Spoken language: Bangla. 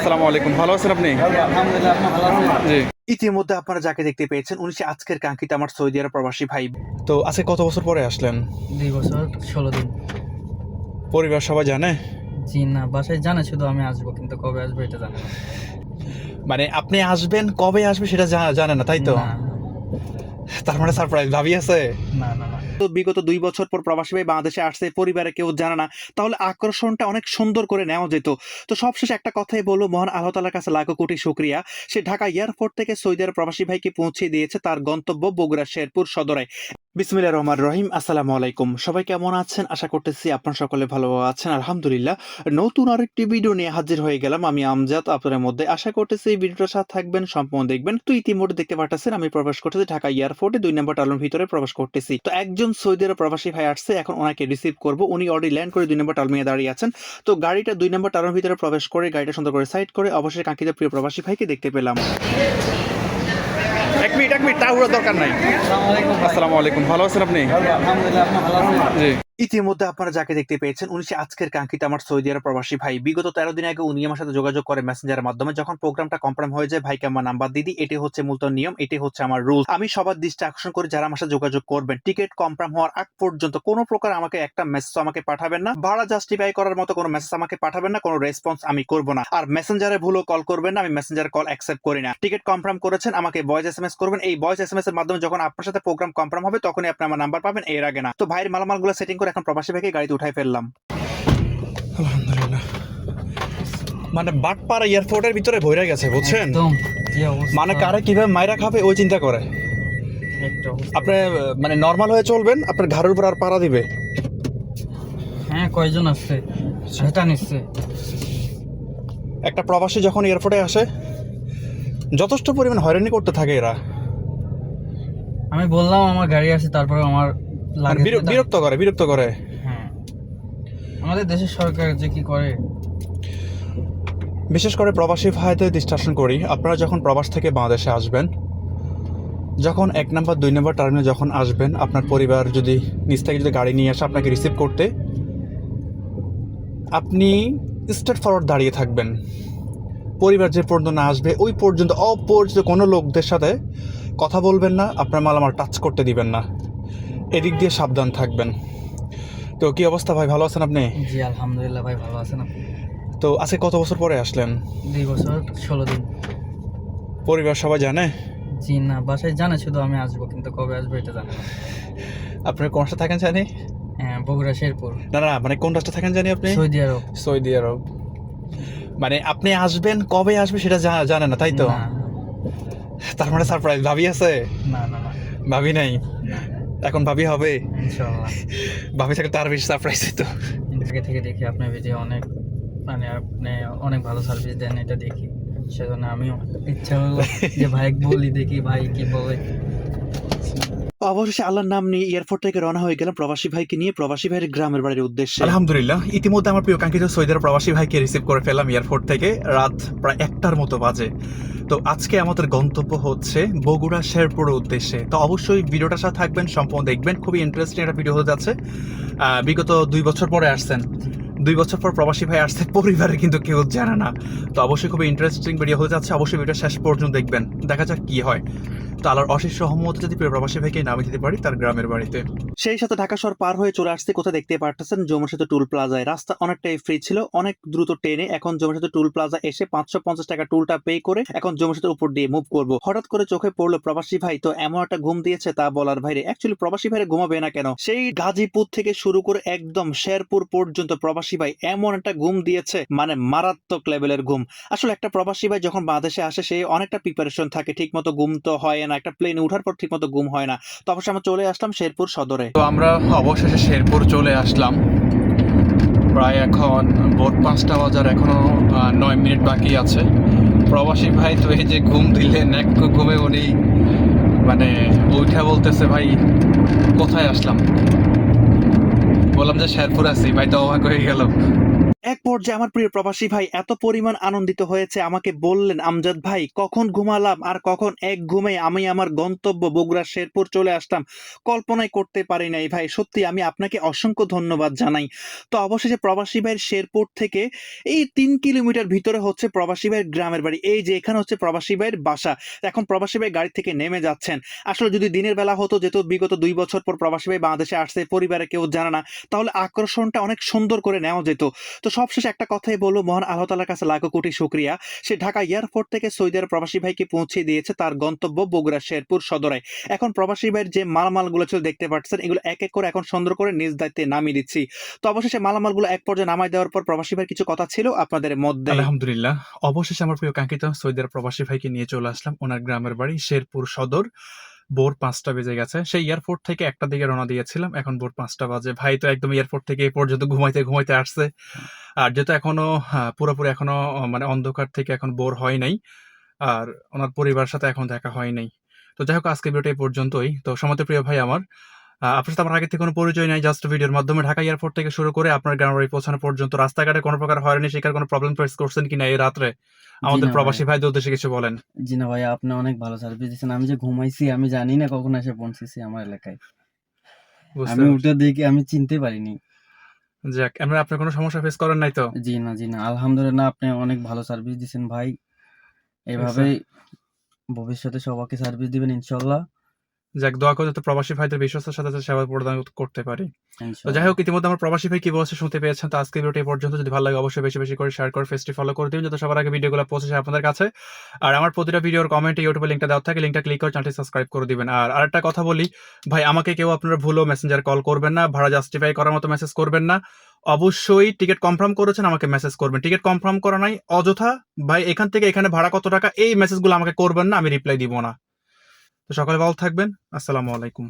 আসসালামু আলাইকুম, ভালো আছেন আপনি? আলহামদুলিল্লাহ, আপনি ভালো আছেন? জি। ইতিমধ্যে আপনারা যাকে দেখতে পেয়েছেন উনি সে আজকের কাঙ্ক্ষিত আমার সৌদি আরব প্রবাসী ভাই। তো আজকে কত বছর পরে আসলেন? 2 বছর 16 দিন। পরিবার সবাই জানে? জি না, বাসায় জানে, শুধু আমি আসবো, কিন্তু কবে আসবো এটা জানে না। মানে আপনি আসবেন, কবে আসবে সেটা জানে না, তাই তো? না, তার মানে সারপ্রাইজ ভাবি আছে? না, না, না। তো বিগত 2 বছর পর প্রবাসী ভাই বাংলাদেশে আসছে, পরিবারে কেউ জানে না, তাহলে আকর্ষণটা অনেক সুন্দর করে নেওয়া যেত। তো সবশেষে একটা কথাই বলবো, মহান আল্লাহ তাআলার কাছে লাখো কোটি শুকরিয়া। সে ঢাকা এয়ারপোর্ট থেকে সৌদি আরব প্রবাসী ভাইকে পৌঁছে দিয়েছে তার গন্তব্য বগুড়া শেরপুর সদরে। বিসমিল্লাহির রহমানির রহিম। আসসালামু আলাইকুম, সবাই কেমন আছেন? আশা করতেছি আপনারা সকলে ভালো আছেন। আলহামদুলিল্লাহ, নতুন আরেকটি ভিডিও নিয়ে হাজির হয়ে গেলাম আমি আমজাদ আপনাদের মধ্যে। আশা করতেছি এই ভিডিওটার সাথে থাকবেন, সম্পূর্ণ দেখবেন। তো ইতিমধ্যে দেখতে পাচ্ছেন আমি প্রবেশ করতেছি ঢাকা এয়ারপোর্টে, 2 নম্বর টার্মিনালের ভিতরে প্রবেশ করতেছি। তো একজন সৌদি আরব প্রবাসী ভাই আসছে, এখন ওনাকে রিসিভ করব। উনি অলরেডি ল্যান্ড করে 2 নম্বর টার্মিনালে দাঁড়িয়ে আছেন। তো গাড়িটা 2 নম্বর টার্মিনালের ভিতরে প্রবেশ করে গাড়িটা সুন্দর করে সাইড করে অবশ্যই কাঙ্ক্ষিত প্রিয় প্রবাসী ভাইকে দেখতে পেলাম। এক মিনিট, তাড়াহুড়োর দরকার নাই। আসসালামু আলাইকুম ভাই। আসসালামু আলাইকুম, ভালো আছেন আপনি? আলহামদুলিল্লাহ, আপনি ভালো আছেন? জি। ইতিমধ্যে আপনারা যাকে দেখতে পেয়েছেন উনি সে আজকের কাঙ্ক্ষিত আমার সৌদি আরব প্রবাসী ভাই। বিগত 13 দিন আগে উনি আমার সাথে যোগাযোগ করে মেসেঞ্জারের মাধ্যমে। যখন প্রোগ্রামটা কনফার্ম হয়ে যায়, ভাইকে আমার নাম্বার দিদি, এটি হচ্ছে মূলত নিয়ম, এটি হচ্ছে আমার রুল। আমি সবার দৃষ্টি আকর্ষণ করি যারা আমার সাথে যোগাযোগ করবেন, টিকিট কনফার্ম হওয়ার আগ পর্যন্ত কোনো প্রকার আমাকে একটা মেসেজ আমাকে পাঠাবেন না, ভাড়া জাস্টিফাই করার মতো কোনো মেসেজ আমাকে পাঠাবেন না, কোনো রেসপন্স আমি করব না। আর মেসেঞ্জারে ভুলও কল করবেন না, আমি মেসেঞ্জার কল অ্যাকসেপ্ট করি না। টিকিট কনফার্ম করেছেন, আমাকে ভয়েস এসএমএস করবেন। এই ভয়েস এসএমএস এর মাধ্যমে যখন আপনার সাথে প্রোগ্রাম কনফার্ম হবে তখনই আপনি আমার নাম্বার পাবেন, এর আগে না। তো ভাইয়ের মালামালগুলো সেটিং করে এখন প্রবাসী ভাইকে গাড়িতে উঠাই ফেললাম। আলহামদুলিল্লাহ। মানে বাটপাড়া এয়ারপোর্টের ভিতরে ভরে গেছে, বুঝছেন? একদম যে অবস্থা, মানে কারে কিভাবে মাইরা খাবে ওই চিন্তা করে। একটা অবস্থা। আপনি মানে নর্মাল হয়ে চলবেন, আপনার ঘাড়ের উপর আর পাড়া দিবে। হ্যাঁ, কয়জন আসছে? সেটা নিচ্ছে। একটা প্রবাসী যখন এয়ারপোর্টে আসে যথেষ্ট পরিমাণ হয়রানি করতে থাকে এরা। আমি বললাম আমার গাড়ি আছে, তারপরে আমার মানে লাগে। বিরক্ত করে। হ্যাঁ, আমাদের দেশের সরকার যে কি করে। বিশেষ করে প্রবাসী ভাইদের ডিস্ট্রাকশন করি। আপনারা যখন প্রবাস থেকে বাংলাদেশে আসবেন, যখন 1 নম্বর 2 নম্বর টার্মিনালে যখন আসবেন, আপনার পরিবার যদি নিজ থেকে যদি গাড়ি নিয়ে আসে আপনাকে রিসিভ করতে, আপনি স্ট্রেট ফরওয়ার্ড দাঁড়িয়ে থাকবেন। পরিবার যে পর্যন্ত না আসবে ওই পর্যন্ত অপরিচিত কোনো লোকদের সাথে কথা বলবেন না, আপনার মালামাল টাচ করতে দিবেন না। এদিক দিয়ে সাবধান থাকবেন। তো কি অবস্থা ভাই, ভালো আছেন আপনি? জি আলহামদুলিল্লাহ ভাই, ভালো আছেন আপনি? তো আজকে কত বছর পরে আসলেন? 2 বছর 16 দিন। পরিবার সবাই জানে? জি না, বাসায় জানে, শুধু আমি আসবো, কিন্তু কবে আসবো এটা জানে না। আপনার কোন রাষ্ট্রে থাকেন জানি? হ্যাঁ, বগুড়া শেরপুর, না, মানে কোন রাষ্ট্রে থাকেন জানি আপনি? সৌদি আরব। সৌদি আরব। মানে আপনি আসবেন, কবে আসবে সেটা জানে না, তাই তো? না, তার মানে সারপ্রাইজ ভাবি আছে? না, না, না, ভাবি নাই? না, এখন ভাবি হবে? ইনশাআল্লাহ। ভাবি থাকে তার বেশি সারপ্রাইজ তো। আগে থেকে দেখি আপনার ভিডিও অনেক, মানে আপনি অনেক ভালো সার্ভিস দেন, এটা দেখি, সেজন্য আমিও ইচ্ছা হলো যে ভাই বলি, দেখি ভাই কি বলে। অবশেষে আল্লাহর নাম নিয়ে এয়ারপোর্ট থেকে রওনা হয়ে গেলাম প্রবাসী ভাইকে নিয়ে প্রবাসী ভাইয়ের গ্রামের বাড়ির উদ্দেশ্যে। আলহামদুলিল্লাহ, ইতিমধ্যে আমার প্রিয় কাঙ্ক্ষিত সৌদি আরব প্রবাসী ভাইকে রিসিভ করে ফেললাম এয়ারপোর্ট থেকে। রাত প্রায় 1টার মতো বাজে। তো আজকে আমাদের গন্তব্য হচ্ছে বগুড়া শেরপুরের উদ্দেশ্যে। তো অবশ্যই ভিডিওটার সাথে থাকবেন, সম্পূর্ণ দেখবেন। খুবই ইন্টারেস্টিং একটা ভিডিও হতে যাচ্ছে। বিগত 2 বছর পরে আসছেন, 2 বছর পর প্রবাসী ভাই আসছে, পরিবারে কিন্তু কেউ জানে না। তো অবশ্যই খুবই ইন্টারেস্টিং ভিডিও হতে যাচ্ছে, অবশ্যই ভিডিও শেষ পর্যন্ত দেখবেন, দেখা যাক কি হয়। তো আল্লাহর অশেষ রহমতে যদি প্রিয় প্রবাসী ভাইকে নামিয়ে দিতে পারি তার গ্রামের বাড়িতে। সেই সাথে ঢাকা শহর পার হয়ে চলে আসছে কোথায় দেখতে পারতেছেন, যমুনা সেতু টুল প্লাজায়। রাস্তা অনেকটাই ফ্রি ছিল, অনেক দ্রুত ট্রেনে এখন যমুনা সেতু টুল প্লাজা এসে 550 টাকা টুলটা পে করে এখন যমুনা সেতুর উপর দিয়ে মুভ করব। হঠাৎ করে চোখে পড়লো প্রবাসী ভাই, তো এমন একটা ঘুম দিয়েছে তা বলার বাইরে। অ্যাকচুয়ালি প্রবাসী ভাইরে ঘুমাবে না কেন, সেই গাজীপুর থেকে শুরু করে একদম শেরপুর পর্যন্ত প্রবাসী ভাই এমন একটা ঘুম দিয়েছে, মানে মারাত্মক লেভেলের ঘুম। আসলে একটা প্রবাসী ভাই যখন বাংলাদেশে আসে সে অনেকটা প্রিপারেশন থাকে, ঠিক মতো ঘুম তো হয় না, একটা প্লেনে উঠার পর ঠিক মতো ঘুম হয় না। তো অবশ্যই আমরা চলে আসলাম শেরপুর সদরে। তো আমরা অবশেষে শেরপুর চলে আসলাম। প্রায় এখন ভোর 5টা বাজার, এখনো 9 মিনিট বাকি আছে। প্রবাসী ভাই তো এই যে ঘুম দিলেন, এক ঘুমে উনি মানে উঠা বলতেছে, ভাই কোথায় আসলাম? বললাম যে শেরপুর আছি। ভাই তো অবাক হয়ে গেল। এক পর্যায়ে আমার প্রিয় প্রবাসী ভাই এত পরিমাণ আনন্দিত হয়েছে, আমাকে বললেন, আমজাদ ভাই কখন ঘুমালাম আর কখন এক ঘুমে আমি আমার গন্তব্য বগুড়া শেরপুর চলে আসলাম, কল্পনাই করতে পারি নাই ভাই। সত্যি আমি আপনাকে অসংখ্য ধন্যবাদ জানাই। তো অবশেষে প্রবাসী ভাইয়ের শেরপুর থেকে এই 3 কিলোমিটার ভিতরে হচ্ছে প্রবাসী ভাইয়ের গ্রামের বাড়ি। এই যে এখানে হচ্ছে প্রবাসী ভাইয়ের বাসা। এখন প্রবাসী ভাই গাড়ি থেকে নেমে যাচ্ছেন। আসলে যদি দিনের বেলা হতো, যেহেতু বিগত 2 বছর পর প্রবাসী ভাই বাংলাদেশে আসছে, পরিবারে কেউ জানে না, তাহলে আকর্ষণটা অনেক সুন্দর করে নেওয়া যেত। তো সবশেষে একটা কথাই বলবো, মহান আল্লাহ তাআলার কাছে লাখো কোটি শুকরিয়া। সে ঢাকা এয়ারপোর্ট থেকে সৌদি আরব প্রবাসী ভাইকে পৌঁছে দিয়েছে তার গন্তব্য বগুড়া শেরপুর সদরে। এখন প্রবাসী ভাইয়ের যে মালামালগুলো ছিল দেখতে পাচ্ছেন, এগুলো এক এক করে এখন সুন্দর করে নিজ দায়িত্বে নামিয়ে দিচ্ছি। তো অবশেষে মালামালগুলো এক পর্যায়ে নামাই দেওয়ার পর প্রবাসী ভাইয়ের কিছু কথা ছিল আপনাদের মধ্যে। আলহামদুলিল্লাহ, অবশেষে আমার প্রিয় কাঙ্ক্ষিত সৌদি আরব প্রবাসী ভাইকে নিয়ে চলে আসলাম ওনার গ্রামের বাড়ি শেরপুর সদর। ভোর 5টা বেজে গেছে। সেই এয়ারপোর্ট থেকে 1টার দিকে রওনা দিয়েছিলাম, এখন ভোর 5টা বাজে। ভাই তো একদম এয়ারপোর্ট থেকে এই পর্যন্ত ঘুমাইতে ঘুমাইতে আসছে। আর যেহেতু এখনো পুরোপুরি এখনো মানে অন্ধকার থেকে এখন ভোর হয় নাই, আর ওনার পরিবারের সাথে এখন দেখা হয় নাই। তো যাই হোক, আজকে ভিডিওটা এই পর্যন্তই। তো সমাতে প্রিয় ভাই আমার, আপনার সাথে আমার আগে থেকে কোনো পরিচয় নাই, জাস্ট ভিডিওর মাধ্যমে ঢাকা এয়ারপোর্ট থেকে শুরু করে আপনার গ্রামের বাড়ি পৌঁছানো পর্যন্ত রাস্তাঘাটে কোনো প্রকার হয়রানি শিকার কোনো প্রবলেম ফেস করছেন কিনা এই রাত্রে, আমাদের না প্রবাসী ভাই। ভাইদের উদ্দেশ্যে কিছু বলেন। জি না ভাই, আপনি অনেক ভালো সার্ভিস দিচ্ছেন। আমি যে ঘুমাইছি আমি জানি না কখন এসে পৌঁছেছি আমার এলাকায়। বুঝতে আমি পারছি। উঠে দেখি আমি চিনতে পারিনি। যাক, এমনি আপনার কোনো সমস্যা ফেস করেন নাই তো? জি না, আলহামদুলিল্লাহ আপনি অনেক ভালো সার্ভিস দিচ্ছেন ভাই। এভাবেই ভবিষ্যতে সবাইকে সার্ভিস দিবেন ইনশাল্লাহ। যাক, দোয়া করে যাতে প্রবাসী ভাইদের বিশ্বস্তের সাথে সাথে সেবা প্রদান করতে পারি। তো যাই ইনশাল্লাহ। হোক, ইতিমধ্যে আমার প্রবাসী ভাই কি বলছে শুনতে পেয়েছেন। তো আজকে ভিডিওটি এই পর্যন্ত। যদি ভালো লাগে অবশ্যই বেশি বেশি করে শেয়ার করে পেজটি ফলো করে দিন, যাতে সবার আগে ভিডিওগুলো পৌঁছে যায় আপনাদের কাছে। আর আমার প্রতিটা ভিডিওর কমেন্টে ইউটিউবে লিঙ্কটা দেওয়া থাকে, লিঙ্কটা ক্লিক করে চ্যানেলটি সাবস্ক্রাইব করে দিবেন। আর আরেকটা কথা বলি ভাই, আমাকে কেউ আপনারা ভুলেও মেসেঞ্জার কল করবেন না, ভাড়া জাস্টিফাই করার মতো মেসেজ করবেন না। অবশ্যই টিকিট কনফার্ম করেছেন আমাকে মেসেজ করবেন, টিকিট কনফার্ম করা নাই অযথা ভাই এখান থেকে এখানে ভাড়া কত টাকা এই মেসেজগুলো আমাকে করবেন না, আমি রিপ্লাই দিব না। তো সকালে ভালো থাকবেন। আসসালামু আলাইকুম।